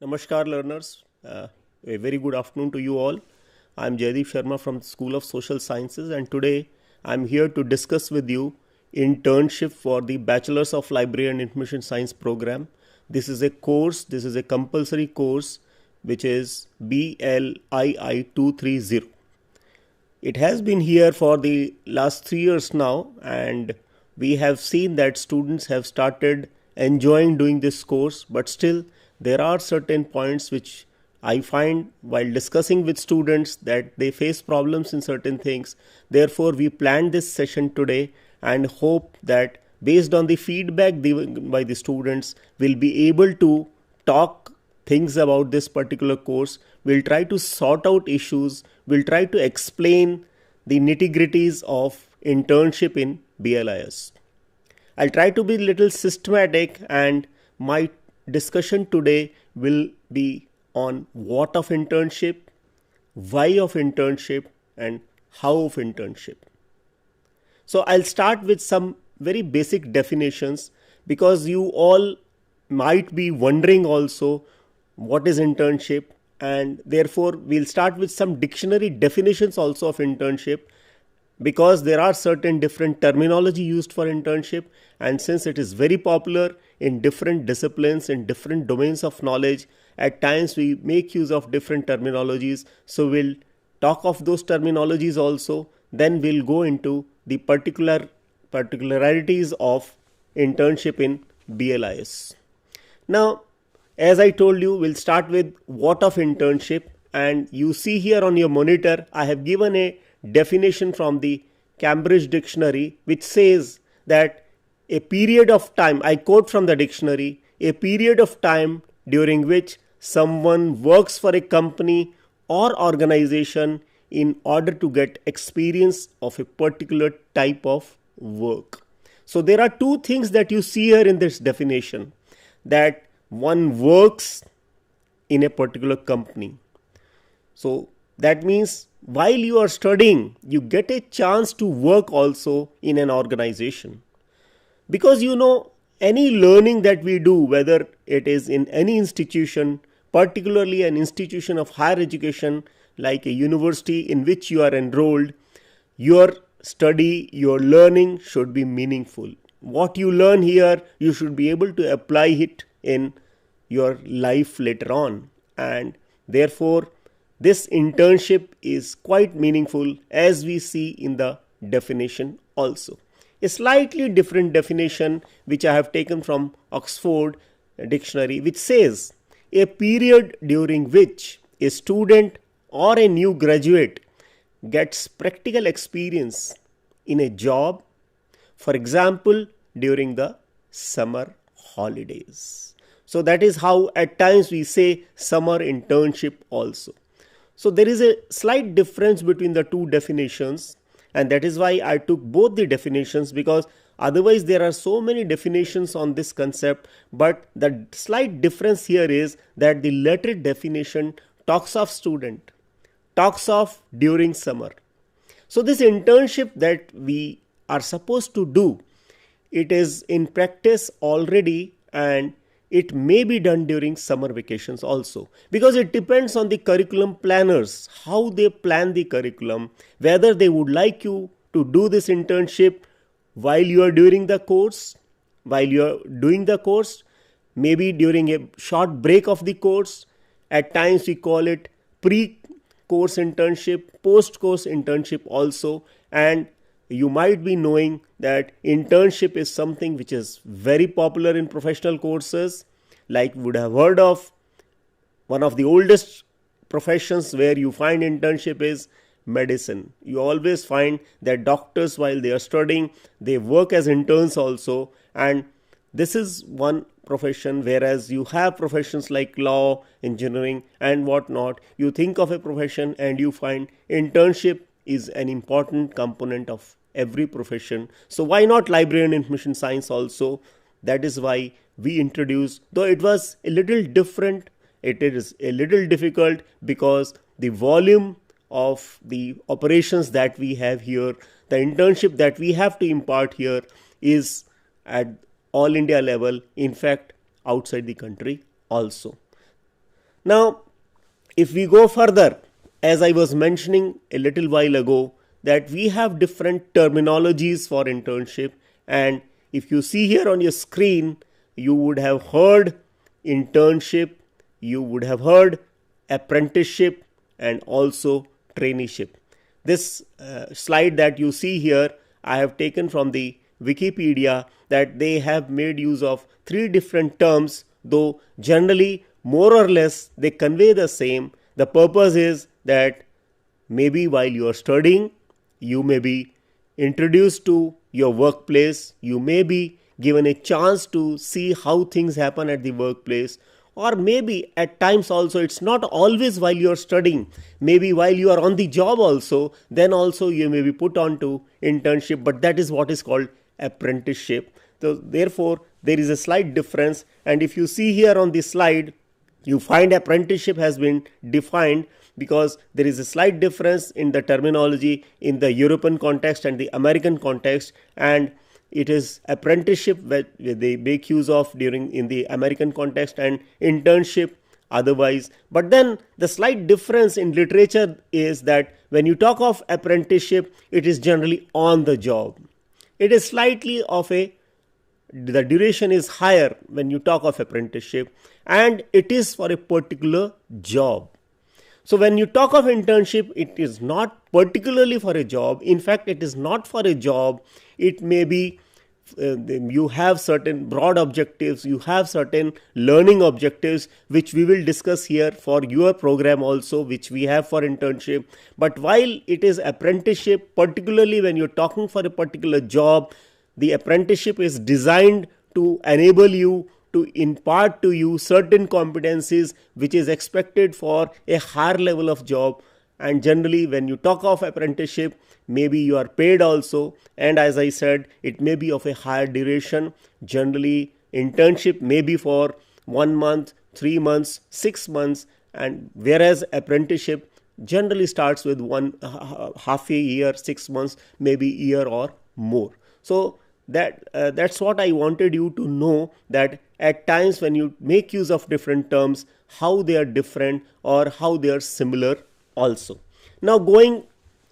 Namaskar learners, a very good afternoon to you all. I am Jaideep Sharma from the School of Social Sciences, and today I am here to discuss with you internship for the Bachelors of Library and Information Science program. This is a compulsory course which is BLII 230. It has been here for the last 3 years now, and we have seen that students have started enjoying doing this course, but still there are certain points which I find while discussing with students that they face problems in certain things. Therefore, we planned this session today and hope that based on the feedback given by the students, we'll be able to talk things about this particular course. We'll try to sort out issues. We'll try to explain the nitty-gritties of internship in BLIS. I'll try to be a little systematic, and my discussion today will be on what of internship, why of internship, and how of internship. So I'll start with some very basic definitions because you all might be wondering also what is internship, and therefore we'll start with some dictionary definitions also of internship, because there are certain different terminology used for internship, and since it is very popular in different disciplines, in different domains of knowledge, at times we make use of different terminologies. So we'll talk of those terminologies also, then we'll go into the particularities of internship in BLIS. Now, as I told you, we'll start with what of internship, and you see here on your monitor, I have given a definition from the Cambridge Dictionary, which says that a period of time, I quote from the dictionary, a period of time during which someone works for a company or organization in order to get experience of a particular type of work. So there are two things that you see here in this definition, that one works in a particular company. So that means while you are studying, you get a chance to work also in an organization. Because any learning that we do, whether it is in any institution, particularly an institution of higher education like a university in which you are enrolled, your study, your learning should be meaningful. What you learn here, you should be able to apply it in your life later on. And therefore, this internship is quite meaningful, as we see in the definition also. A slightly different definition which I have taken from Oxford Dictionary, which says a period during which a student or a new graduate gets practical experience in a job, for example, during the summer holidays. So that is how at times we say summer internship also. So there is a slight difference between the two definitions, and that is why I took both the definitions, because otherwise there are so many definitions on this concept. But the slight difference here is that the latter definition talks of student, talks of during summer. So this internship that we are supposed to do, it is in practice already, and it may be done during summer vacations also, because it depends on the curriculum planners, how they plan the curriculum, whether they would like you to do this internship while you are doing the course, maybe during a short break of the course. At times we call it pre-course internship, post-course internship also. And you might be knowing that internship is something which is very popular in professional courses. Like you would have heard of, one of the oldest professions where you find internship is medicine. You always find that doctors, while they are studying, they work as interns also. And this is one profession, whereas you have professions like law, engineering and whatnot. You think of a profession and you find internship is an important component of every profession. So why not library and information science also? That is why we introduced, though it was a little different, it is a little difficult, because the volume of the operations that we have here, the internship that we have to impart here is at all India level, in fact outside the country also. Now, if we go further, as I was mentioning a little while ago, that we have different terminologies for internship, and if you see here on your screen, you would have heard internship, you would have heard apprenticeship, and also traineeship. This slide that you see here, I have taken from the Wikipedia, that they have made use of 3 different terms, though generally more or less they convey the same. The purpose is that maybe while you are studying, you may be introduced to your workplace, you may be given a chance to see how things happen at the workplace, or maybe at times also it's not always while you are studying, maybe while you are on the job also, then also you may be put on to internship, but that is what is called apprenticeship. So therefore there is a slight difference, and if you see here on this slide, you find apprenticeship has been defined because there is a slight difference in the terminology in the European context and the American context, and it is apprenticeship that they make use of in the American context, and internship otherwise. But then the slight difference in literature is that when you talk of apprenticeship, it is generally on the job. It is slightly of the duration is higher when you talk of apprenticeship, and it is for a particular job. So when you talk of internship, it is not particularly for a job. In fact, it is not for a job. It may be you have certain broad objectives, you have certain learning objectives, which we will discuss here for your program also, which we have for internship. But while it is apprenticeship, particularly when you're talking for a particular job, the apprenticeship is designed to enable you to impart to you certain competencies which is expected for a higher level of job. And generally when you talk of apprenticeship, maybe you are paid also, and as I said, it may be of a higher duration. Generally internship may be for 1 month, 3 months, 6 months, and whereas apprenticeship generally starts with half a year, 6 months, maybe a year or more. So that's what I wanted you to know, that at times when you make use of different terms, how they are different or how they are similar also. Now going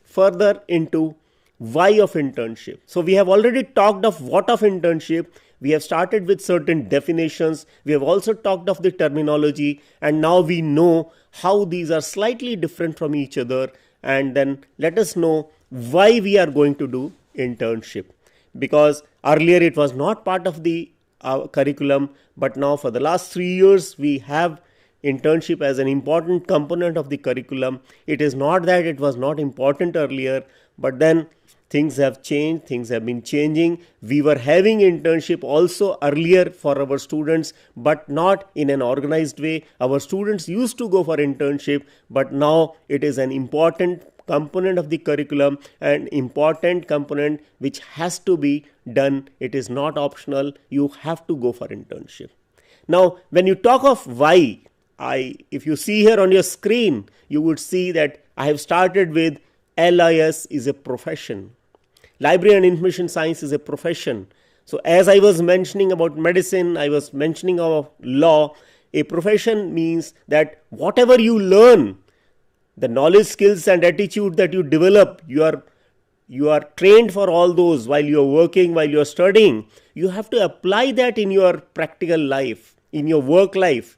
further into why of internship. So we have already talked of what of internship. We have started with certain definitions. We have also talked of the terminology, and now we know how these are slightly different from each other. And then let us know why we are going to do internship. Because earlier it was not part of the curriculum, but now for the last 3 years we have internship as an important component of the curriculum. It is not that it was not important earlier, but then things have changed, things have been changing. We were having internship also earlier for our students, but not in an organized way. Our students used to go for internship, but now it is an important component of the curriculum, an important component which has to be done. It is not optional. You have to go for internship. Now, when you talk of why, if you see here on your screen, you would see that I have started with LIS is a profession. Library and Information Science is a profession. So as I was mentioning about medicine, I was mentioning about law. A profession means that whatever you learn, the knowledge, skills and attitude that you develop, you are trained for all those while you are working, while you are studying. You have to apply that in your practical life, in your work life.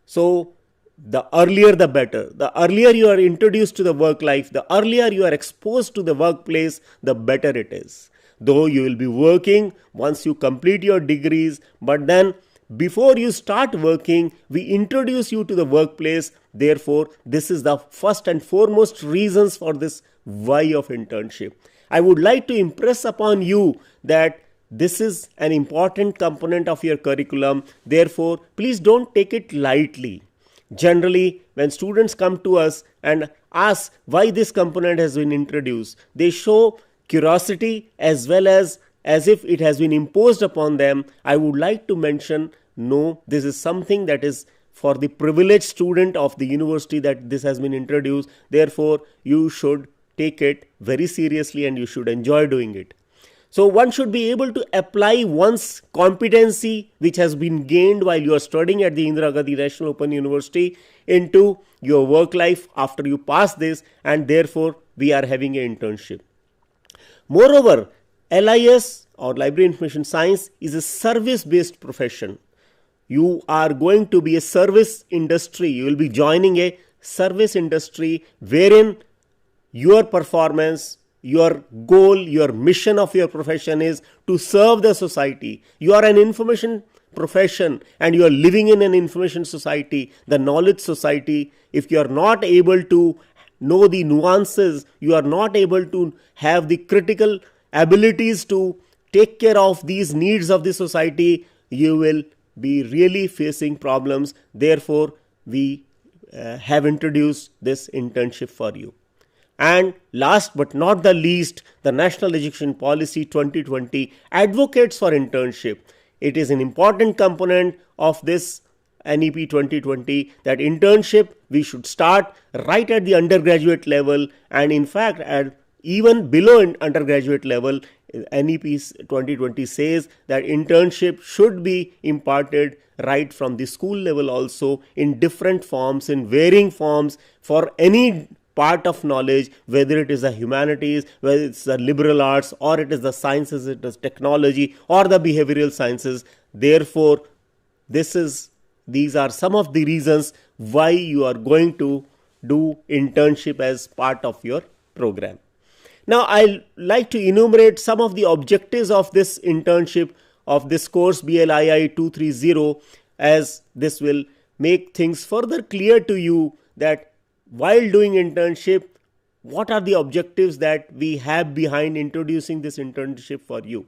So the earlier the better. The earlier you are introduced to the work life, the earlier you are exposed to the workplace, the better it is. Though you will be working once you complete your degrees, but then before you start working, we introduce you to the workplace. Therefore, this is the first and foremost reasons for this why of internship. I would like to impress upon you that this is an important component of your curriculum. Therefore, please don't take it lightly. Generally, when students come to us and ask why this component has been introduced, they show curiosity as well as if it has been imposed upon them. I would like to mention, no, this is something that is for the privileged student of the university that this has been introduced. Therefore, you should take it very seriously and you should enjoy doing it. So one should be able to apply one's competency which has been gained while you are studying at the Indira Gandhi National Open University into your work life after you pass this, and therefore we are having an internship. Moreover, LIS or Library Information Science is a service based profession. You are going to be a service industry. You will be joining a service industry wherein your performance, your goal, your mission of your profession is to serve the society. You are an information profession and you are living in an information society, the knowledge society. If you are not able to know the nuances, you are not able to have the critical abilities to take care of these needs of the society, you will be really facing problems. Therefore, we have introduced this internship for you. And last but not the least, the National Education Policy 2020 advocates for internship. It is an important component of this NEP 2020 that internship we should start right at the undergraduate level, and in fact at even below undergraduate level. NEP 2020 says that internship should be imparted right from the school level also in different forms, in varying forms for any part of knowledge, whether it is the humanities, whether it's the liberal arts, or it is the sciences, it is technology, or the behavioral sciences. Therefore, these are some of the reasons why you are going to do internship as part of your program. Now, I'd like to enumerate some of the objectives of this internship of this course BLII 230, as this will make things further clear to you that while doing internship, what are the objectives that we have behind introducing this internship for you.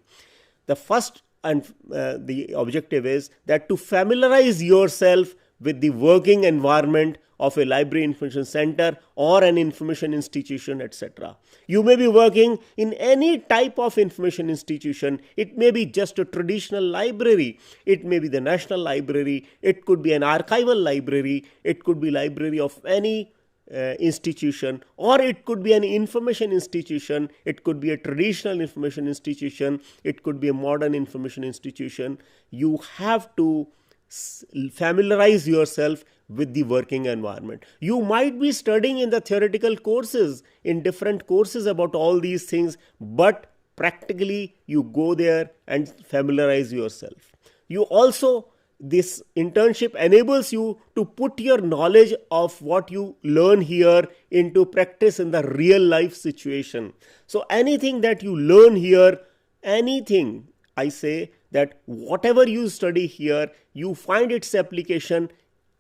The first and the objective is that to familiarize yourself with the working environment of a library information center or an information institution, etc. You may be working in any type of information institution. It may be just a traditional library. It may be the National Library. It could be an archival library. It could be library of any institution, or it could be an information institution. It could be a traditional information institution. It could be a modern information institution. You have to familiarize yourself with the working environment. You might be studying in the theoretical courses, in different courses about all these things, but practically you go there and familiarize yourself. You also, this internship enables you to put your knowledge of what you learn here into practice in the real life situation. So anything that you learn here, anything, I say that whatever you study here, you find its application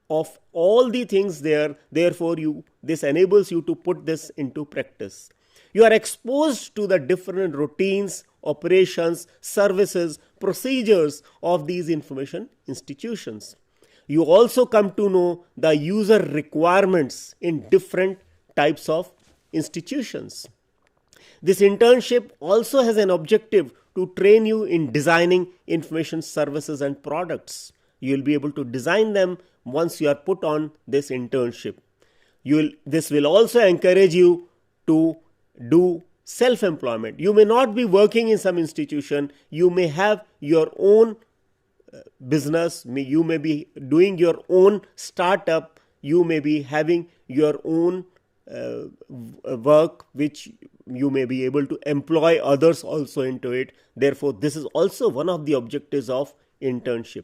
of all the things there. Therefore, this enables you to put this into practice. You are exposed to the different routines, operations, services, procedures of these information institutions. You also come to know the user requirements in different types of institutions. This internship also has an objective to train you in designing information services and products. You will be able to design them once you are put on this internship. This will also encourage you to do self-employment. You may not be working in some institution. You may have your own business. You may be doing your own startup. You may be having your own work which you may be able to employ others also into it. Therefore, this is also one of the objectives of internship.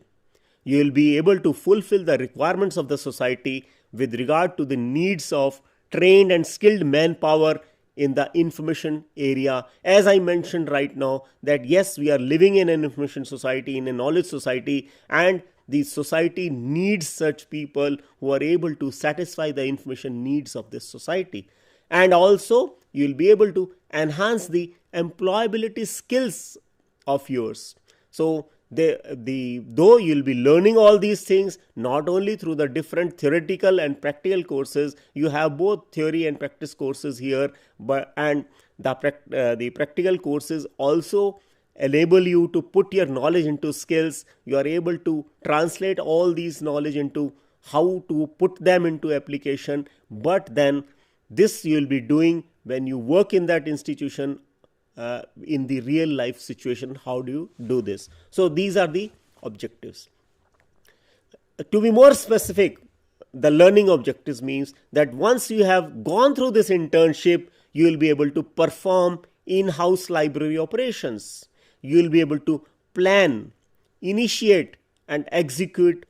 You will be able to fulfill the requirements of the society with regard to the needs of trained and skilled manpower in the information area. As I mentioned right now, that yes, we are living in an information society, in a knowledge society, and the society needs such people who are able to satisfy the information needs of this society. And also, you will be able to enhance the employability skills of yours. So, though you will be learning all these things not only through the different theoretical and practical courses, you have both theory and practice courses here, and the practical courses also enable you to put your knowledge into skills. You are able to translate all these knowledge into how to put them into application. But then this you will be doing when you work in that institution in the real life situation. How do you do this? So these are the objectives. To be more specific, the learning objectives means that once you have gone through this internship, you will be able to perform in-house library operations. You will be able to plan, initiate and execute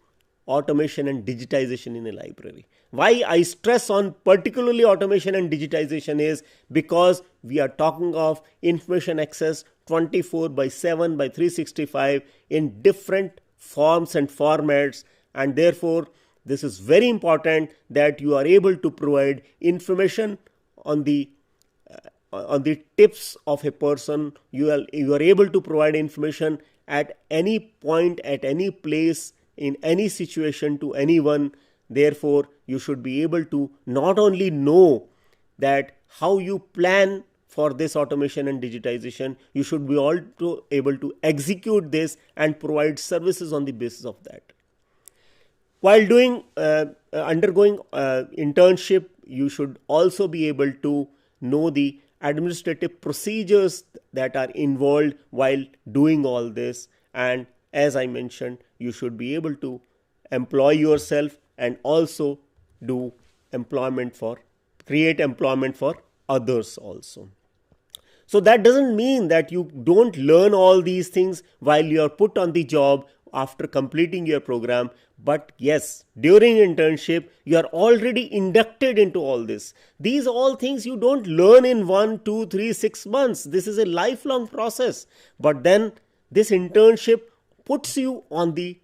automation and digitization in a library. Why I stress on particularly automation and digitization is because we are talking of information access 24/7 by 365 in different forms and formats, and therefore this is very important that you are able to provide information on the tips of a person. You are able to provide information at any point, at any place, in any situation to anyone. Therefore, you should be able to not only know that how you plan for this automation and digitization, you should be also able to execute this and provide services on the basis of that. While undergoing internship, you should also be able to know the administrative procedures that are involved while doing all this. And as I mentioned, you should be able to employ yourself and also create employment for others also. So that doesn't mean that you don't learn all these things while you are put on the job after completing your program. But yes, during internship, you are already inducted into all this. These all things you don't learn in 1, 2, 3, 6 months. This is a lifelong process. But then this internship puts you on the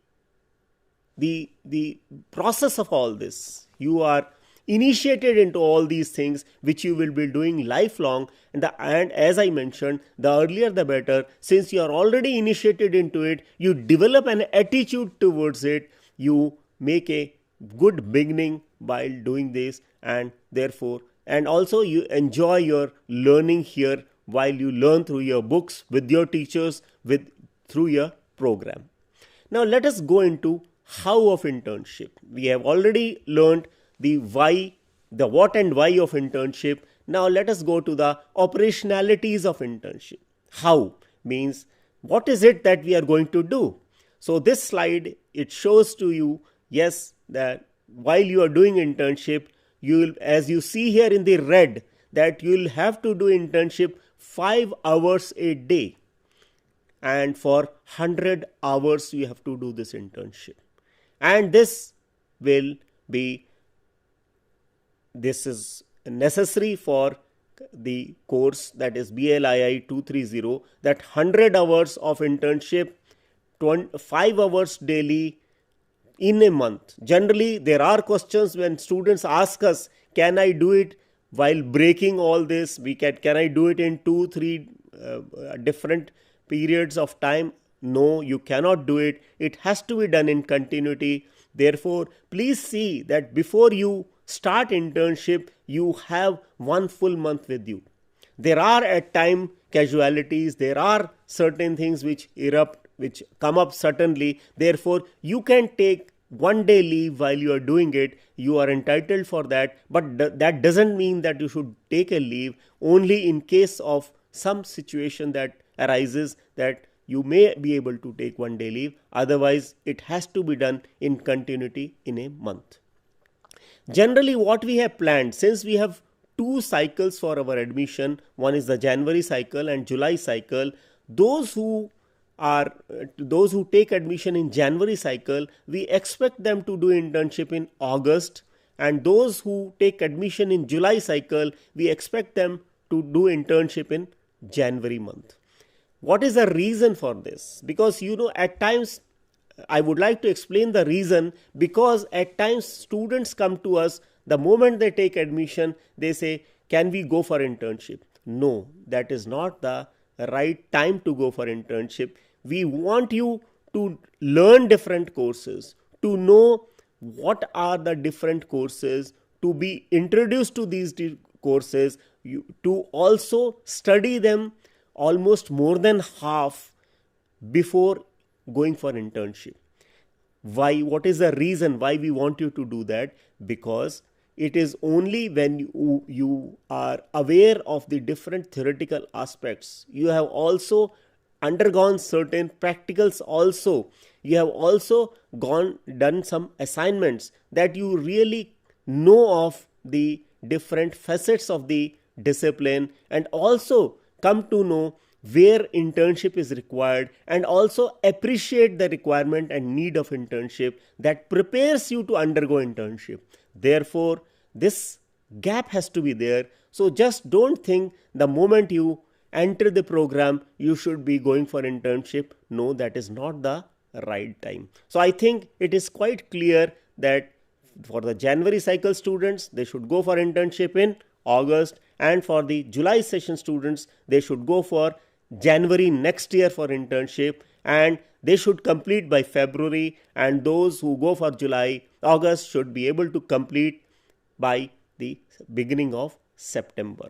process of all this. You are initiated into all these things which you will be doing lifelong, and as I mentioned, the earlier the better. Since you are already initiated into it, you develop an attitude towards it. You make a good beginning while doing this, and therefore, and also you enjoy your learning here while you learn through your books, with your teachers, through your program. Now let us go into how of internship. We have already learned the what and why of internship. Now let us go to the operationalities of internship. How means what is it that we are going to do? So this slide, it shows to you, yes, that while you are doing internship, you will, as you see here in the red, that you will have to do internship 5 hours a day. And for 100 hours, you have to do this internship. And this is necessary for the course, that is BLII 230, that 100 hours of internship, 5 hours daily in a month. Generally, there are questions when students ask us, can I do it while breaking all this? Can I do it in 2-3 different periods of time? No, you cannot do it. It has to be done in continuity. Therefore, please see that before you start internship, you have 1 full month with you. There are at time casualties. There are certain things which come up suddenly. Therefore, you can take 1 day leave while you are doing it. You are entitled for that. But that doesn't mean that you should take a leave. Only in case of some situation that arises, that you may be able to take 1 day leave. Otherwise, it has to be done in continuity in a month. Generally, what we have planned, since we have 2 cycles for our admission, one is the January cycle and July cycle. Those who take admission in January cycle, we expect them to do internship in August, and those who take admission in July cycle, we expect them to do internship in January month. What is the reason for this? Because at times, I would like to explain the reason, because at times students come to us, the moment they take admission, they say, can we go for internship? No, that is not the right time to go for internship. We want you to learn different courses, to know what are the different courses, to be introduced to these courses, to also study them almost more than half before going for internship. Why? What is the reason why we want you to do that? Because it is only when you are aware of the different theoretical aspects, you have also undergone certain practicals also, you have also done some assignments, that you really know of the different facets of the discipline, and also come to know where internship is required, and also appreciate the requirement and need of internship that prepares you to undergo internship. Therefore, this gap has to be there. So just don't think the moment you enter the program you should be going for internship. No, that is not the right time. So I think it is quite clear that for the January cycle students, they should go for internship in August, and for the July session students, they should go for January next year for internship, and they should complete by February, and those who go for July, August should be able to complete by the beginning of September.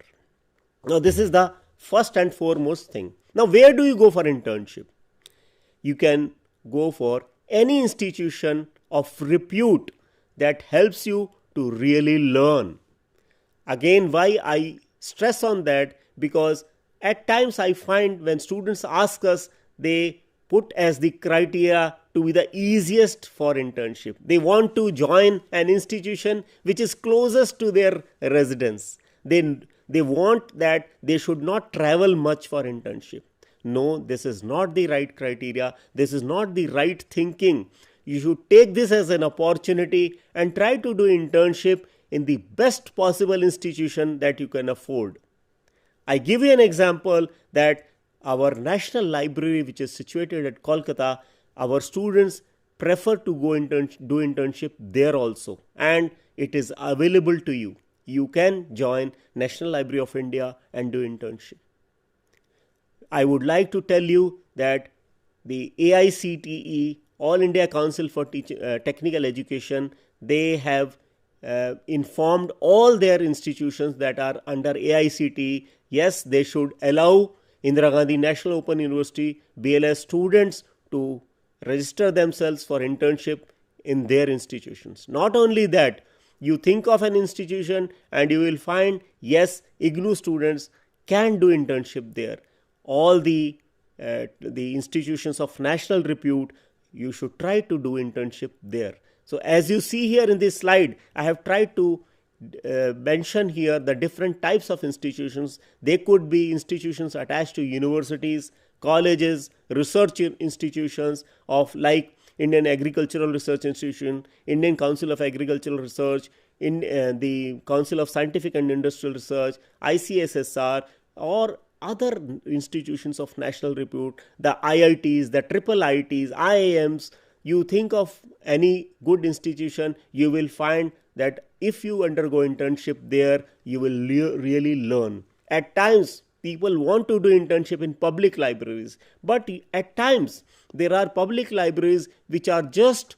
Now this is the first and foremost thing. Now where do you go for internship? You can go for any institution of repute that helps you to really learn. Again, why I stress on that? Because at times I find when students ask us, they put as the criteria to be the easiest for internship. They want to join an institution which is closest to their residence. They want that they should not travel much for internship. No, this is not the right criteria. This is not the right thinking. You should take this as an opportunity and try to do internship in the best possible institution that you can afford. I give you an example that our National Library, which is situated at Kolkata, our students prefer to go do internship there also, and it is available to you. You can join National Library of India and do internship. I would like to tell you that the AICTE, All India Council for Technical Education, they have informed all their institutions that are under AICTE, yes, they should allow Indira Gandhi National Open University BLIS students to register themselves for internship in their institutions. Not only that, you think of an institution and you will find, yes, IGNOU students can do internship there. All the institutions of national repute, you should try to do internship there. So as you see here in this slide, I have tried to mention here the different types of institutions. They could be institutions attached to universities, colleges, research institutions of like Indian Agricultural Research Institution, Indian Council of Agricultural Research, in the Council of Scientific and Industrial Research, ICSSR, or other institutions of national repute, the IITs, the triple IITs, IIMs. You think of any good institution, you will find that if you undergo internship there, you will really learn. At times, people want to do internship in public libraries, but at times there are public libraries which are just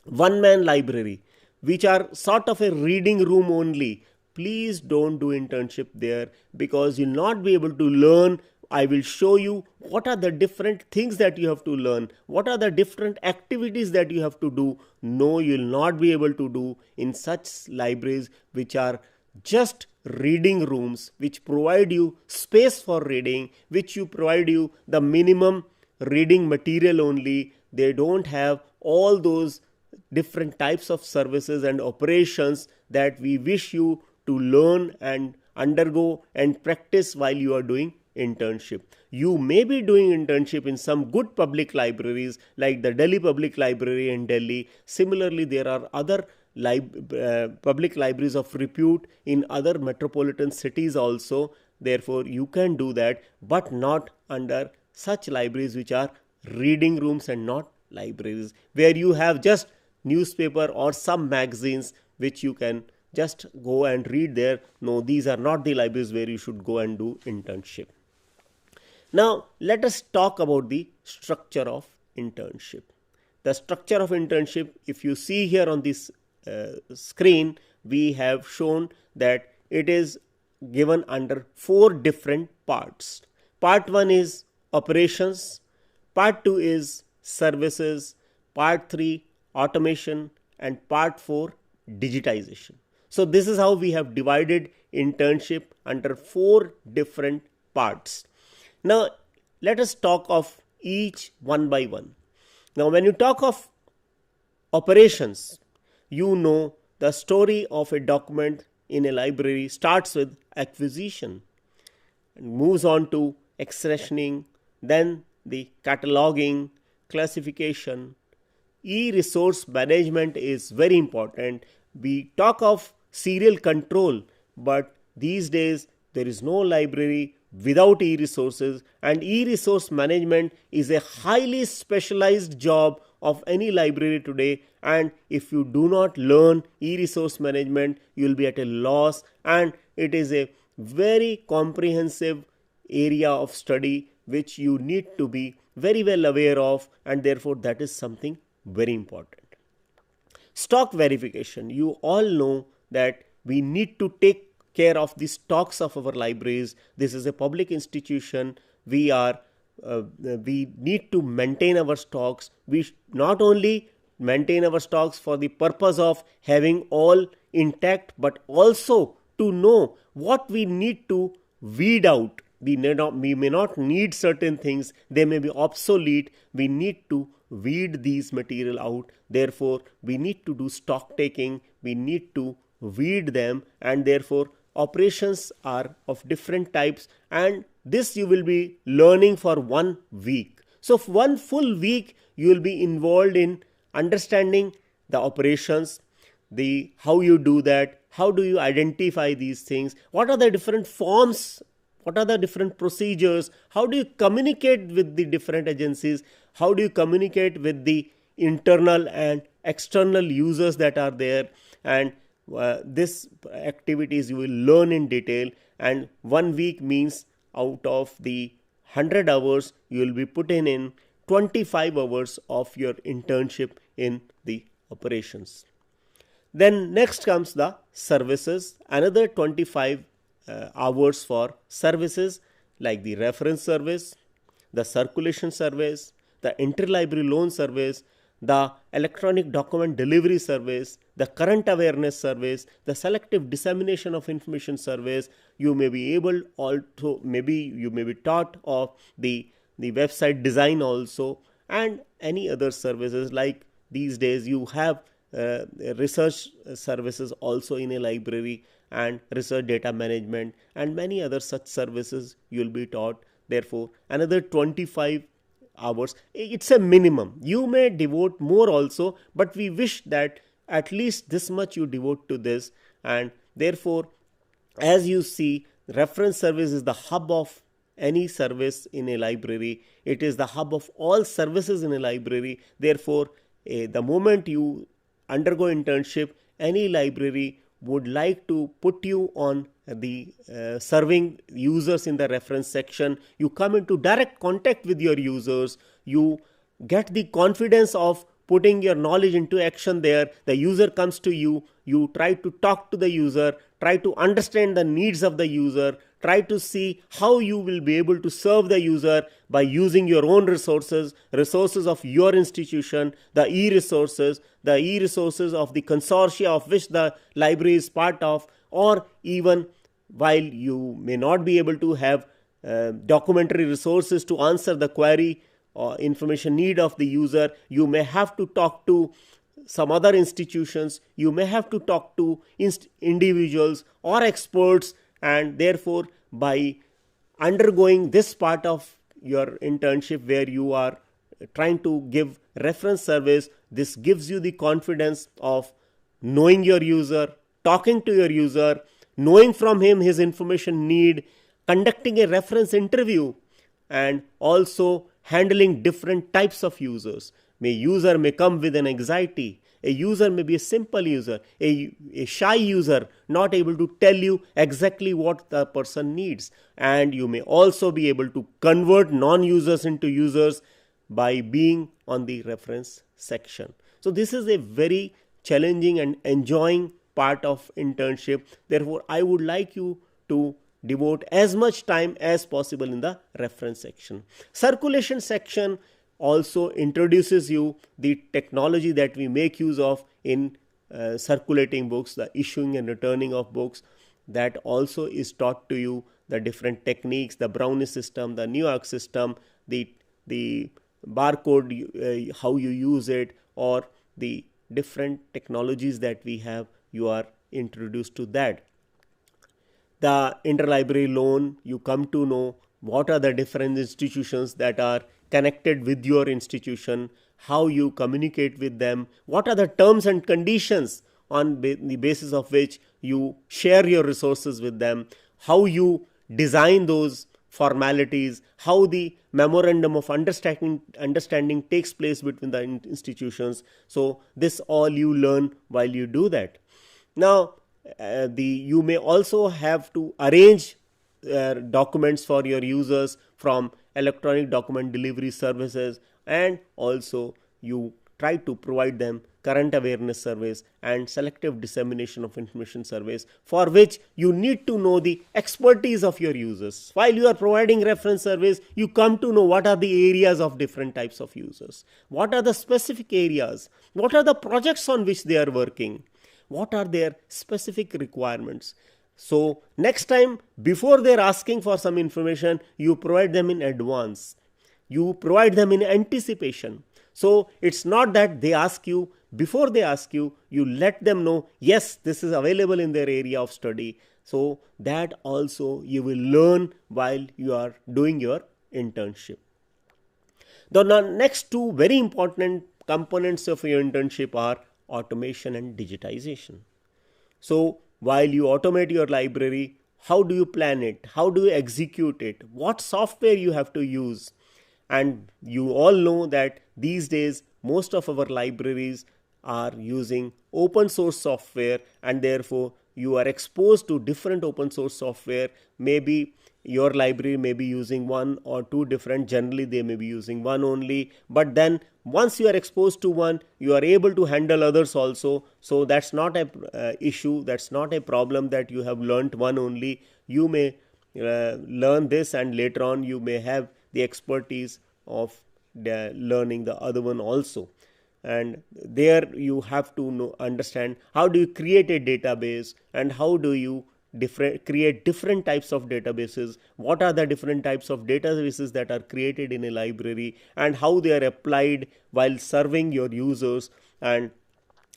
one-man library, which are sort of a reading room only. Please don't do internship there, because you'll not be able to learn. I will show you what are the different things that you have to learn, what are the different activities that you have to do. No, you'll not be able to do in such libraries which are just reading rooms, which provide you space for reading, which you provide you the minimum reading material only. They don't have all those different types of services and operations that we wish you to learn and undergo and practice while you are doing internship. You may be doing internship in some good public libraries like the Delhi Public Library in Delhi. Similarly, there are other public libraries of repute in other metropolitan cities also. Therefore, you can do that, but not under such libraries which are reading rooms and not libraries, where you have just newspaper or some magazines which you can just go and read there. No, these are not the libraries where you should go and do internship. Now, let us talk about the structure of internship. The structure of internship, if you see here on this screen, we have shown that it is given under 4 different parts. Part 1 is operations, part 2 is services, part 3 automation, and part 4 digitization. So this is how we have divided internship under 4 different parts. Now let us talk of each one by one. Now when you talk of operations, you know the story of a document in a library starts with acquisition and moves on to accessioning, then the cataloging, classification. E-resource management is very important. We talk of serial control, but these days there is no library without e-resources, and e-resource management is a highly specialized job of any library today, and if you do not learn e-resource management, you will be at a loss, and it is a very comprehensive area of study which you need to be very well aware of, and therefore that is something very important. Stock verification. You all know that we need to take care of the stocks of our libraries. This is a public institution. We need to maintain our stocks. We not only maintain our stocks for the purpose of having all intact, but also to know what we need to weed out. We may not need certain things. They may be obsolete. We need to weed these material out. Therefore, we need to do stock taking. We need to weed them, and therefore operations are of different types, and this you will be learning for 1 week. So for 1 full week you will be involved in understanding the operations, the how you do that, how do you identify these things, what are the different forms, what are the different procedures, how do you communicate with the different agencies, how do you communicate with the internal and external users that are there, and this activities you will learn in detail. And 1 week means out of the 100 hours you will be putting in 25 hours of your internship in the operations. Then next comes the services, another 25 hours for services like the reference service, the circulation service, the interlibrary loan service, the electronic document delivery service, the current awareness service, the selective dissemination of information service. You may be able also, maybe you may be taught of the website design also, and any other services like these days you have research services also in a library, and research data management and many other such services you will be taught. Therefore, another 25 hours, it's a minimum. You may devote more also, but we wish that at least this much you devote to this. And therefore, as you see, reference service is the hub of any service in a library. It is the hub of all services in a library. Therefore, the moment you undergo internship, any library would like to put you on the serving users in the reference section. You come into direct contact with your users. You get the confidence of putting your knowledge into action there. The user comes to you. You try to talk to the user, try to understand the needs of the user, try to see how you will be able to serve the user by using your own resources of your institution, the e-resources of the consortia of which the library is part of, or even while you may not be able to have documentary resources to answer the query or information need of the user, you may have to talk to some other institutions, you may have to talk to individuals or experts, and therefore by undergoing this part of your internship where you are trying to give reference service, this gives you the confidence of knowing your user, talking to your user, knowing from him his information need, conducting a reference interview, and also handling different types of users. User may come with an anxiety. A user may be a simple user, a shy user, not able to tell you exactly what the person needs. And you may also be able to convert non-users into users by being on the reference section. So this is a very challenging and enjoying part of internship. Therefore, I would like you to devote as much time as possible in the reference section. Circulation section also introduces you the technology that we make use of in circulating books, the issuing and returning of books, that also is taught to you, the different techniques, the brownie system, the New York system, the barcode, how you use it, or the different technologies that we have, you are introduced to that. The interlibrary loan, you come to know what are the different institutions that are connected with your institution, how you communicate with them, what are the terms and conditions on the basis of which you share your resources with them, how you design those formalities, how the memorandum of understanding takes place between the institutions. So this all you learn while you do that. Now, you may also have to arrange documents for your users from electronic document delivery services, and also you try to provide them current awareness surveys and selective dissemination of information surveys, for which you need to know the expertise of your users. While you are providing reference surveys, you come to know what are the areas of different types of users, what are the specific areas, what are the projects on which they are working, what are their specific requirements. So next time, before they're asking for some information, you provide them in advance, you provide them in anticipation. So it's not that they ask you, before they ask you, you let them know, yes, this is available in their area of study. So that also you will learn while you are doing your internship. The next two very important components of your internship are automation and digitization. So while you automate your library, how do you plan it? How do you execute it? What software you have to use? And you all know that these days most of our libraries are using open source software, and therefore you are exposed to different open source software. Maybe your library may be using one or two different, generally they may be using one only, but then once you are exposed to one, you are able to handle others also. So that's not a issue, that's not a problem that you have learnt one only. You may learn this, and later on you may have the expertise of learning the other one also. And there you have to understand how do you create a database, and how do you create different types of databases, what are the different types of databases that are created in a library, and how they are applied while serving your users, and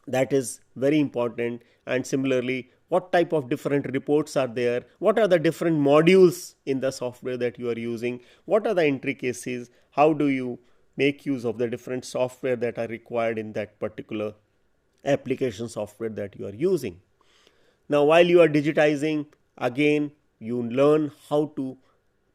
that is very important. And similarly, what type of different reports are there, what are the different modules in the software that you are using, what are the intricacies, how do you make use of the different software that are required in that particular application software that you are using. Now while you are digitizing, again you learn how to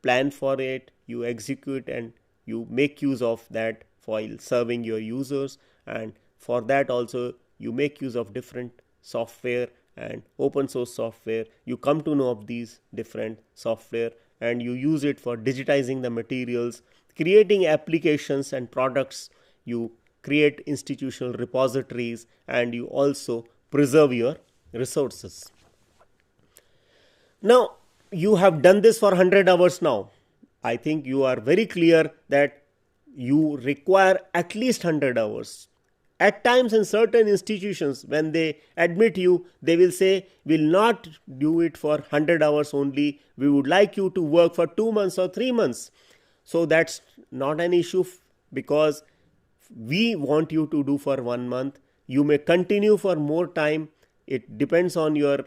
plan for it, you execute and you make use of that while serving your users, and for that also you make use of different software and open source software. You come to know of these different software and you use it for digitizing the materials, creating applications and products. You create institutional repositories, and you also preserve your resources. Now you have done this for 100 hours now. I think you are very clear that you require at least 100 hours. At times in certain institutions, when they admit you, they will say, we'll not do it for 100 hours only. We would like you to work for 2 months or 3 months. So that's not an issue, because we want you to do for 1 month. You may continue for more time. It depends on your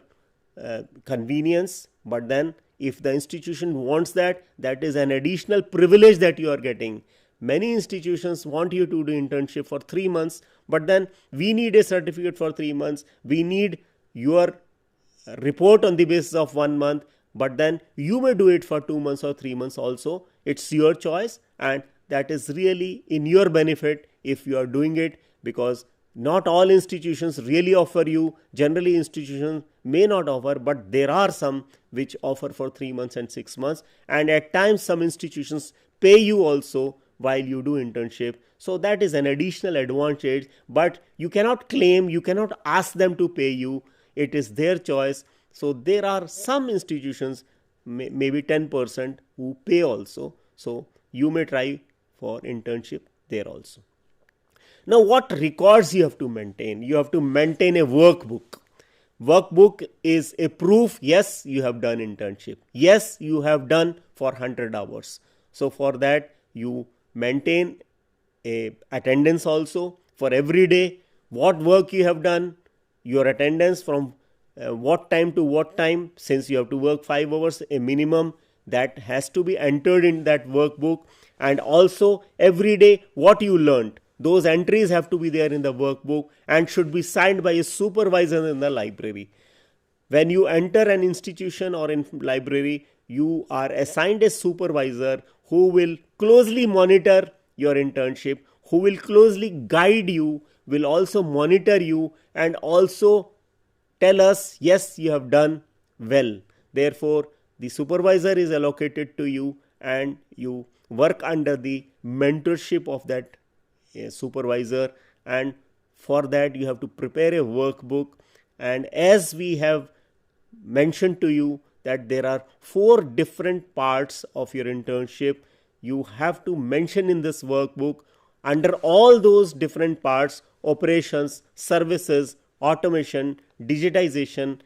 convenience. But then if the institution wants that, that is an additional privilege that you are getting. Many institutions want you to do internship for 3 months, but then we need a certificate for 3 months. We need your report on the basis of 1 month, but then you may do it for 2 months or 3 months also. It's your choice, and that is really in your benefit if you are doing it, because not all institutions really offer you. Generally institutions may not offer, but there are some which offer for 3 months and 6 months, and at times some institutions pay you also while you do internship. So that is an additional advantage, but you cannot claim, you cannot ask them to pay you. It is their choice. So there are some institutions, maybe 10%, who pay also. So you may try for internship there also. Now, what records you have to maintain? You have to maintain a workbook. Workbook is a proof, yes, you have done internship. Yes, you have done for 100 hours. So for that, you maintain a attendance also for every day, what work you have done, your attendance from what time to what time, since you have to work 5 hours, a minimum that has to be entered in that workbook, and also every day what you learned. Those entries have to be there in the workbook and should be signed by a supervisor in the library. When you enter an institution or in library, you are assigned a supervisor who will closely monitor your internship, who will closely guide you, will also monitor you, and also tell us, yes, you have done well. Therefore, the supervisor is allocated to you and you work under the mentorship of that supervisor, and for that you have to prepare a workbook. And as we have mentioned to you that there are 4 different parts of your internship, you have to mention in this workbook under all those different parts: operations, services, automation, digitization,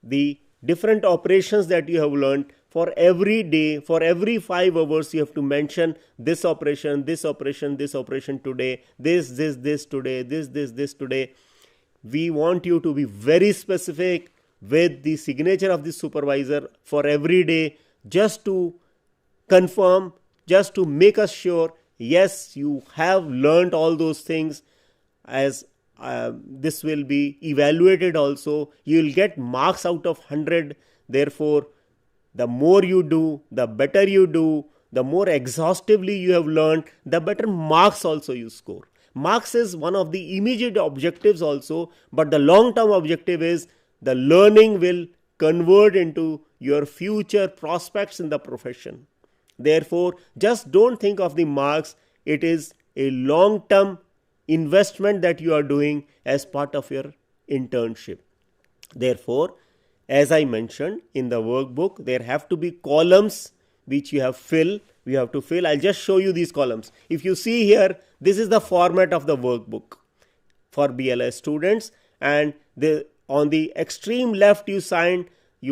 the different operations that you have learned. For every day, for every 5 hours, you have to mention this operation, this operation, this operation today, this today, this today. We want you to be very specific with the signature of the supervisor for every day, just to confirm, just to make us sure, yes, you have learned all those things. As this will be evaluated also, you will get marks out of 100. Therefore, the more you do, the better you do, the more exhaustively you have learned, the better marks also you score. Marks is one of the immediate objectives also, but the long-term objective is the learning will convert into your future prospects in the profession. Therefore, just don't think of the marks. It is a long-term investment that you are doing as part of your internship. Therefore, as I mentioned in the workbook, there have to be columns which you have to fill. I'll just show you these columns. If you see here, this is the format of the workbook for BLIS students, and on the extreme left you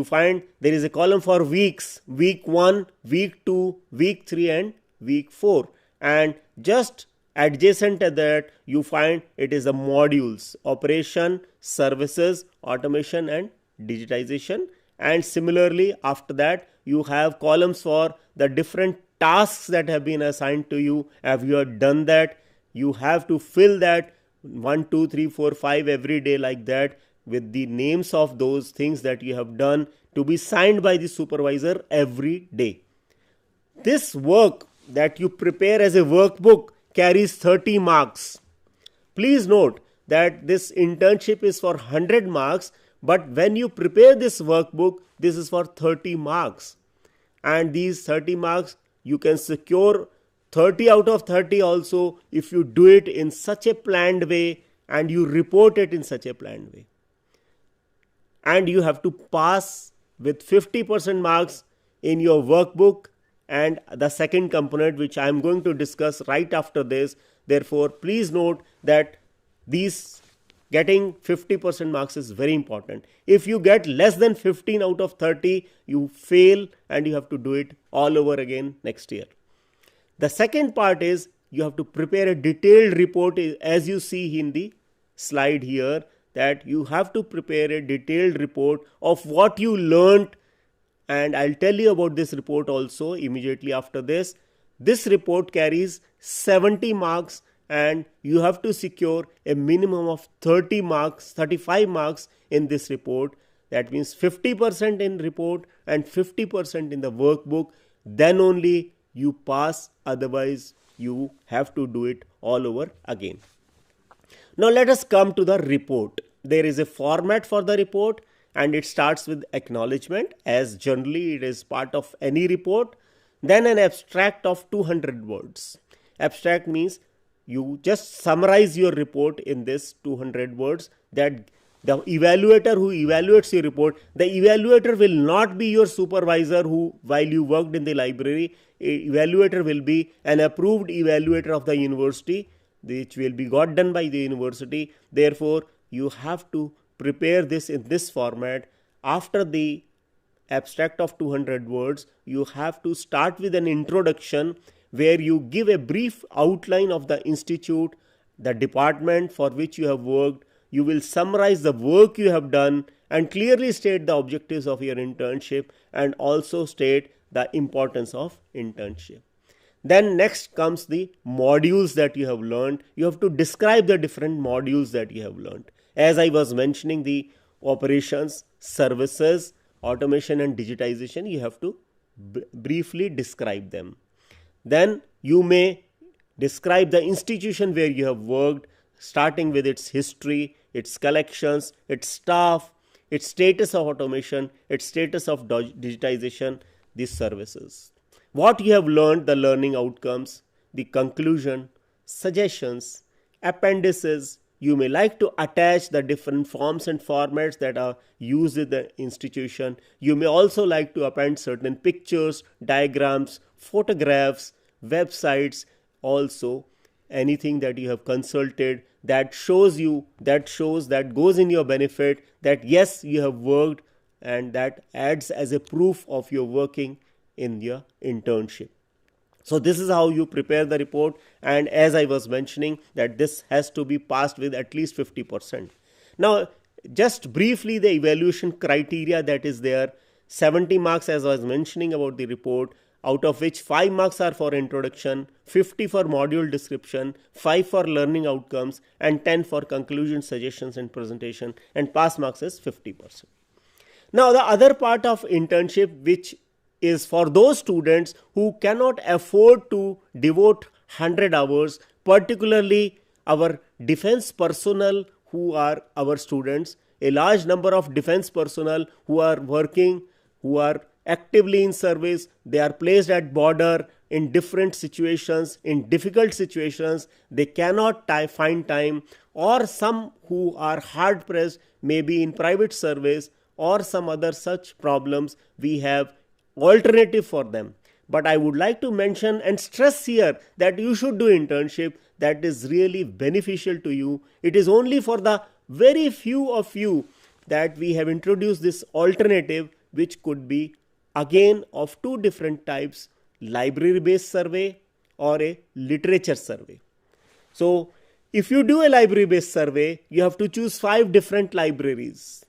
find there is a column for weeks: week 1, week 2, week 3 and week 4. And just adjacent to that you find it is the modules: operation, services, automation and digitization. And similarly, after that you have columns for the different tasks that have been assigned to you. If you have done that, you have to fill that 1, 2, 3, 4, 5 every day, like that, with the names of those things that you have done, to be signed by the supervisor every day. This work that you prepare as a workbook carries 30 marks. Please note that this internship is for 100 marks, but when you prepare this workbook, this is for 30 marks. And these 30 marks, you can secure 30 out of 30 also if you do it in such a planned way and you report it in such a planned way. And you have to pass with 50% marks in your workbook and the second component, which I am going to discuss right after this. Therefore, please note that these getting 50% marks is very important. If you get less than 15 out of 30, you fail and you have to do it all over again next year. The second part is you have to prepare a detailed report, as you see in the slide here, that you have to prepare a detailed report of what you learned. And I'll tell you about this report also immediately after this. This report carries 70 marks and you have to secure a minimum of 30 marks, 35 marks in this report. That means 50% in report and 50% in the workbook. Then only you pass, otherwise you have to do it all over again. Now let us come to the report. There is a format for the report and it starts with acknowledgement, as generally it is part of any report. Then an abstract of 200 words. Abstract means you just summarize your report in this 200 words, that the evaluator who evaluates your report, the evaluator will not be your supervisor who, while you worked in the library, evaluator will be an approved evaluator of the university. which will be got done by the university. Therefore, you have to prepare this in this format. After the abstract of 200 words, you have to start with an introduction where you give a brief outline of the institute, the department for which you have worked. You will summarize the work you have done and clearly state the objectives of your internship, and also state the importance of internship. Then next comes the modules that you have learned. You have to describe the different modules that you have learned. As I was mentioning, the operations, services, automation and digitization, you have to briefly describe them. Then you may describe the institution where you have worked, starting with its history, its collections, its staff, its status of automation, its status of digitization, these services. What you have learned, the learning outcomes, the conclusion, suggestions, appendices. You may like to attach the different forms and formats that are used in the institution. You may also like to append certain pictures, diagrams, photographs, websites, also anything that you have consulted that shows that goes in your benefit, that yes, you have worked, and that adds as a proof of your working in your internship. So this is how you prepare the report, and as I was mentioning, that this has to be passed with at least 50%. Now, just briefly, the evaluation criteria that is there: 70 marks as I was mentioning about the report, out of which 5 marks are for introduction, 50 for module description, 5 for learning outcomes, and 10 for conclusion, suggestions and presentation, and pass marks is 50%. Now, the other part of internship, which is for those students who cannot afford to devote 100 hours, particularly our defense personnel who are our students, a large number of defense personnel who are working, who are actively in service, they are placed at border in different situations, in difficult situations, they cannot find time, or some who are hard pressed, maybe in private service or some other such problems. We have alternative for them. But I would like to mention and stress here that you should do internship. That is really beneficial to you. It is only for the very few of you that we have introduced this alternative, which could be again of two different types: library based survey or a literature survey. So if you do a library based survey, you have to choose 5 different libraries.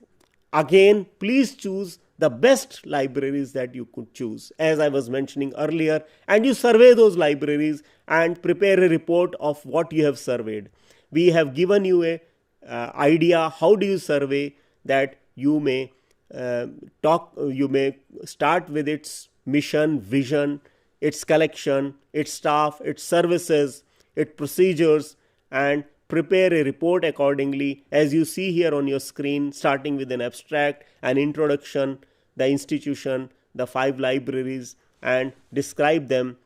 Again, please choose the best libraries that you could choose, as I was mentioning earlier, and you survey those libraries and prepare a report of what you have surveyed. We have given you a idea how do you survey. That you may you may start with its mission, vision, its collection, its staff, its services, its procedures, and prepare a report accordingly, as you see here on your screen, starting with an abstract, an introduction, the institution, the 5 libraries, and describe them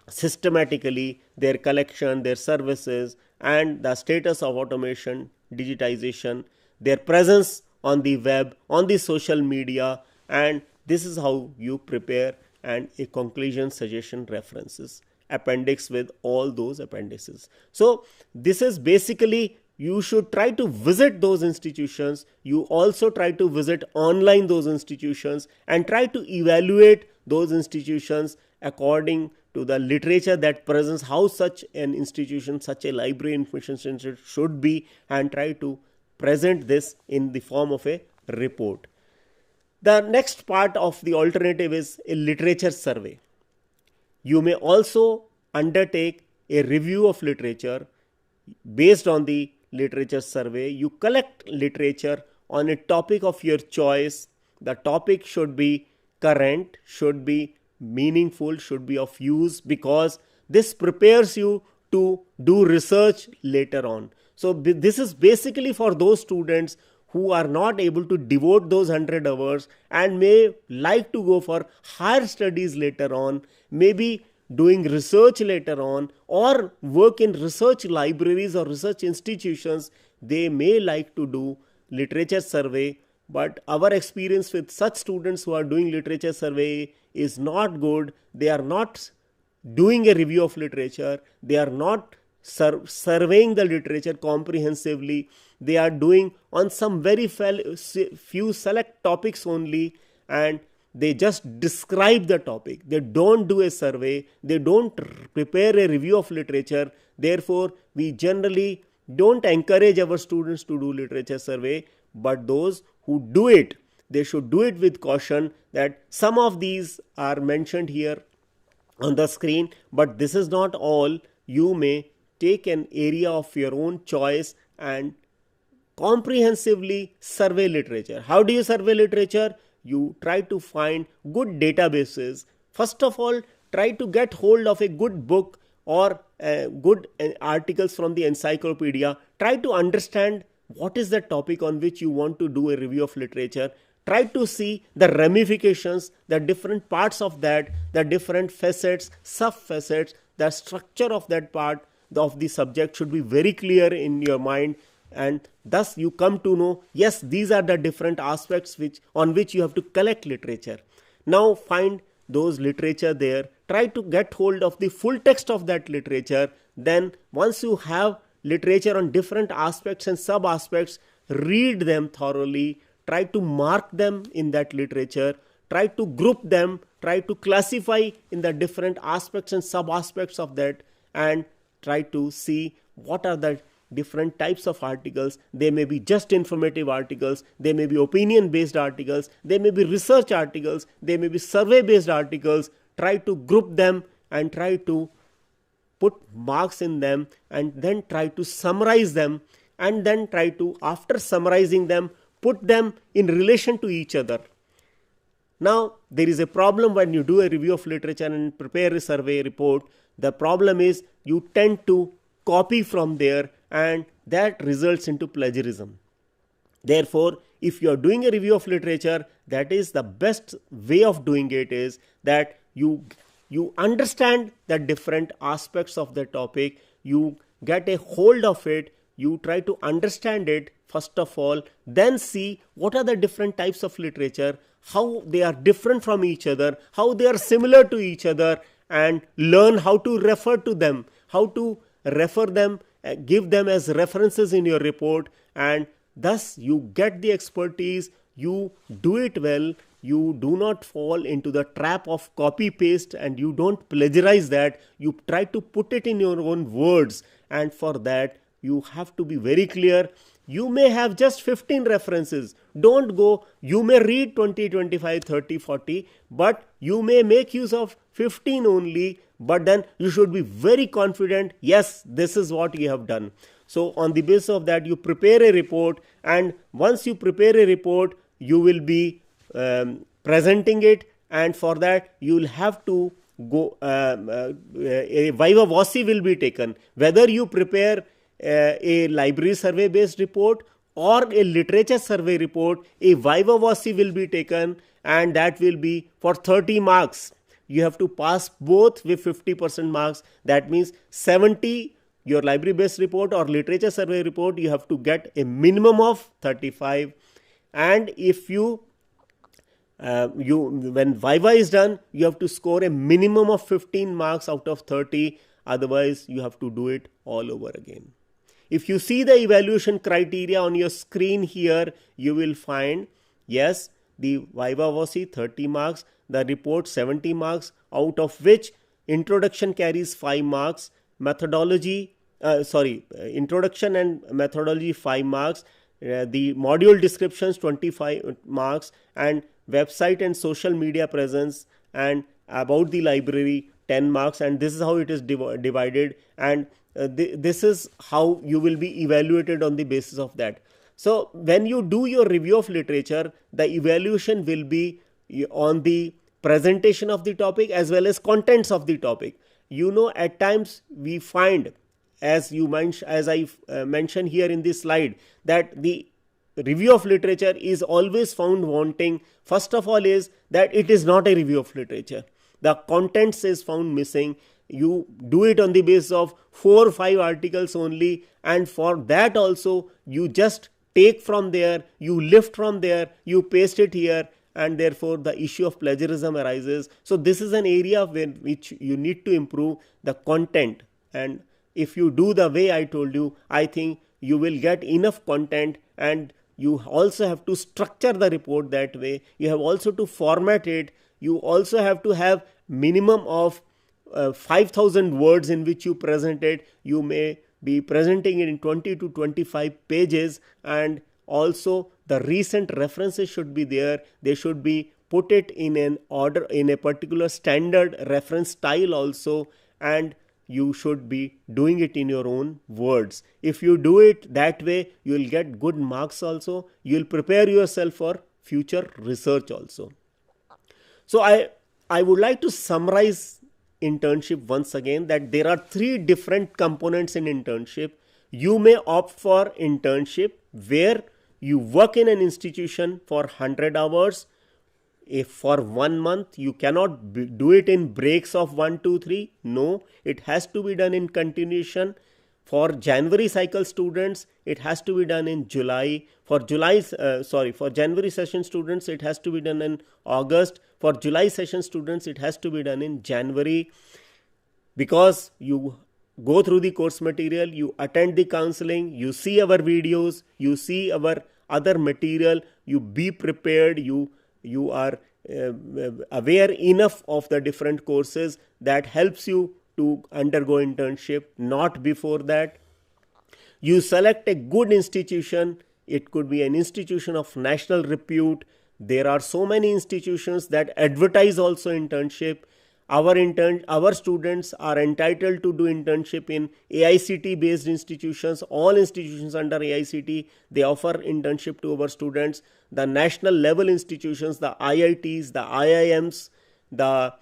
systematically, their collection, their services, and the status of automation, digitization, their presence on the web, on the social media, and this is how you prepare, and a conclusion, suggestion, references, appendix with all those appendices. So this is basically, you should try to visit those institutions. You also try to visit online those institutions and try to evaluate those institutions according to the literature that presents how such an institution, such a library information center should be, and try to present this in the form of a report. The next part of the alternative is a literature survey. You may also undertake a review of literature. Based on the literature survey, you collect literature on a topic of your choice. The topic should be current, should be meaningful, should be of use, because this prepares you to do research later on. So this is basically for those students who are not able to devote those 100 hours and may like to go for higher studies later on, maybe doing research later on, or work in research libraries or research institutions. They may like to do literature survey, but our experience with such students who are doing literature survey is not good. They are not doing a review of literature. They are not surveying the literature comprehensively. They are doing on some very few select topics only, and they just describe the topic. They don't do a survey. They don't prepare a review of literature. Therefore, we generally don't encourage our students to do literature survey, but those who do it, they should do it with caution. That some of these are mentioned here on the screen, but this is not all. You may take an area of your own choice and comprehensively survey literature. How do you survey literature? You try to find good databases. First of all, try to get hold of a good book or good articles from the encyclopedia. Try to understand what is the topic on which you want to do a review of literature. Try to see the ramifications, the different parts of that, the different facets, sub-facets, the structure of that part of the subject should be very clear in your mind, and thus you come to know, yes, these are the different aspects on which you have to collect literature. Now find those literature there. Try to get hold of the full text of that literature. Then once you have literature on different aspects and sub aspects, read them thoroughly. Try to mark them in that literature. Try to group them. Try to classify in the different aspects and sub aspects of that, and try to see what are the different types of articles. They may be just informative articles, they may be opinion based articles, they may be research articles, they may be survey based articles. Try to group them and try to put marks in them, and then try to summarize them, and then try to, after summarizing them, put them in relation to each other. Now there is a problem when you do a review of literature and prepare a survey report. The problem is you tend to copy from there, and that results into plagiarism. Therefore, if you are doing a review of literature, that is the best way of doing it, is that you understand the different aspects of the topic, you get a hold of it, you try to understand it first of all, then see what are the different types of literature, how they are different from each other, how they are similar to each other, and learn how to refer to them, how to refer them, give them as references in your report, and thus you get the expertise, you do it well, you do not fall into the trap of copy paste, and you don't plagiarize that. You try to put it in your own words, and for that you have to be very clear. You may have just 15 references. Don't go, you may read 20, 25, 30, 40, but you may make use of 15 only, but then you should be very confident, yes, this is what you have done. So on the basis of that, you prepare a report, and once you prepare a report, you will be presenting it, and for that you will have to go, a viva voce will be taken. Whether you prepare a library survey based report or a literature survey report, a viva voce will be taken, and that will be for 30 marks. You have to pass both with 50% marks. That means 70 your library based report or literature survey report, you have to get a minimum of 35. And if when viva is done, you have to score a minimum of 15 marks out of 30. Otherwise you have to do it all over again. If you see the evaluation criteria on your screen here, you will find, yes, the viva voce 30 marks, the report 70 marks, out of which introduction carries 5 marks, introduction and methodology 5 marks, the module descriptions 25 marks, and website and social media presence and about the library 10 marks. And this is how it is divided, and this is how you will be evaluated on the basis of that. So when you do your review of literature, the evaluation will be on the presentation of the topic as well as contents of the topic. At times we find, as I mentioned here in this slide, that the review of literature is always found wanting. First of all is that it is not a review of literature. The contents is found missing. You do it on the basis of 4 or 5 articles only, and for that also you just take from there, you lift from there, you paste it here, and therefore the issue of plagiarism arises. So this is an area which you need to improve the content, and if you do the way I told you, I think you will get enough content, and you also have to structure the report that way. You have also to format it. You also have to have minimum of 5,000 words in which you present it. You may be presenting it in 20 to 25 pages, and also the recent references should be there. They should be put it in an order, in a particular standard reference style also, and you should be doing it in your own words. If you do it that way, you will get good marks also. You will prepare yourself for future research also. So I would like to summarize internship once again, that there are 3 different components in internship. You may opt for internship where you work in an institution for 100 hours. If for 1 month, you cannot do it in breaks of 1, 2, 3. No, it has to be done in continuation. For January cycle students, it has to be done in July. For January session students, it has to be done in August. For July session students, it has to be done in January. Because you go through the course material, you attend the counseling, you see our videos, you see our other material, you be prepared, you are aware enough of the different courses that helps you to undergo internship. Not before that. You select a good institution. It could be an institution of national repute. There are so many institutions that advertise also internship. Our students are entitled to do internship in AICT based institutions. All institutions under AICT, they offer internship to our students. The national level institutions, the IITs, the IIMs, the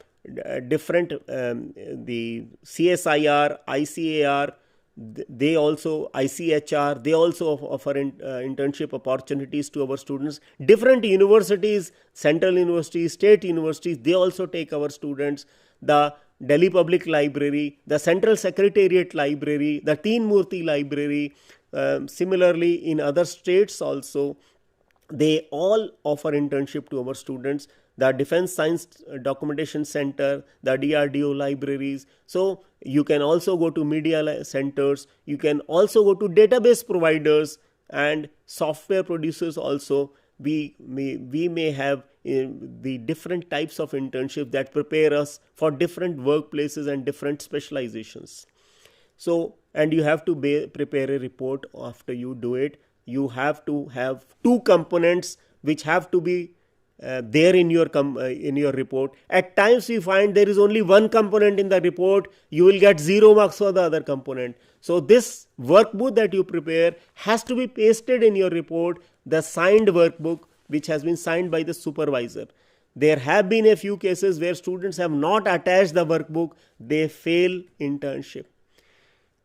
different the CSIR, ICAR, they also, ICHR, they also offer internship opportunities to our students. Different universities, central universities, state universities, they also take our students. The Delhi Public Library, the Central Secretariat Library, the Teen Murthy Library, similarly in other states also, they all offer internship to our students. The Defense Science Documentation Center, the DRDO libraries. So you can also go to media centers. You can also go to database providers and software producers also. We may have the different types of internship that prepare us for different workplaces and different specializations. So, and you have to prepare a report after you do it. You have to have 2 components which have to be there in your report. At times we find there is only 1 component in the report. You will get 0 marks for the other component. So this workbook that you prepare has to be pasted in your report, the signed workbook which has been signed by the supervisor. There have been a few cases where students have not attached the workbook. They fail internship.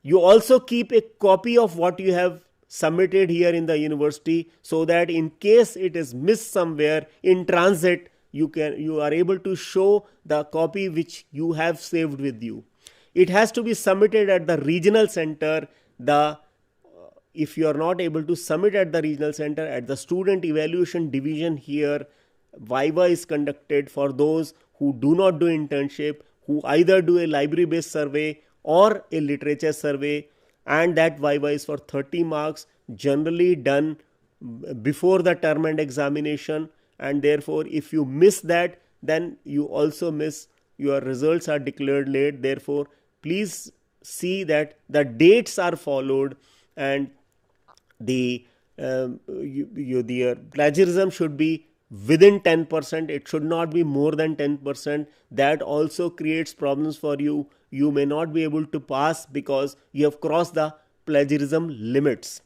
You also keep a copy of what you have submitted here in the university, so that in case it is missed somewhere in transit, you are able to show the copy which you have saved with you. It has to be submitted at the regional center. If you are not able to submit at the regional center, at the student evaluation division here, Viva is conducted for those who do not do internship, who either do a library based survey or a literature survey, and that Viva is for 30 marks, generally done before the term end examination, and therefore if you miss that, then you also miss, your results are declared late. Therefore please see that the dates are followed, and the plagiarism should be within 10%. It should not be more than 10%. That also creates problems for you. You may not be able to pass because you have crossed the plagiarism limits.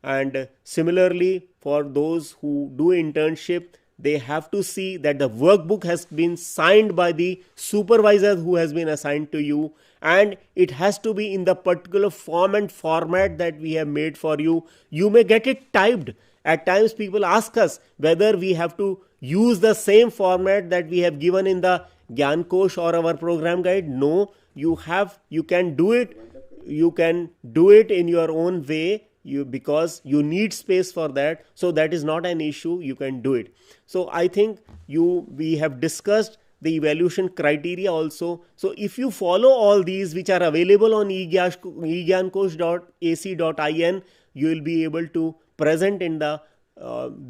And similarly, for those who do internship, they have to see that the workbook has been signed by the supervisor who has been assigned to you, and it has to be in the particular form and format that we have made for you. You may get it typed. At times people ask us whether we have to use the same format that we have given in the Gyan Kosh or our program guide. No, you can do it. You can do it in your own way, because you need space for that. So that is not an issue. You can do it. So I think we have discussed the evaluation criteria also. So if you follow all these which are available on egyancoach.ac.in, you will be able to present in the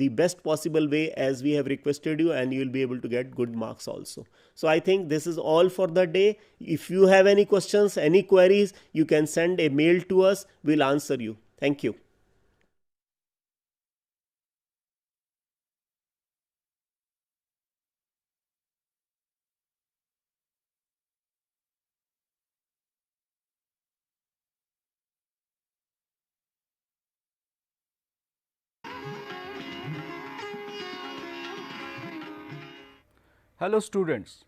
best possible way as we have requested you, and you will be able to get good marks also. So I think this is all for the day. If you have any questions, any queries, you can send a mail to us. We'll answer you. Thank you. Hello students,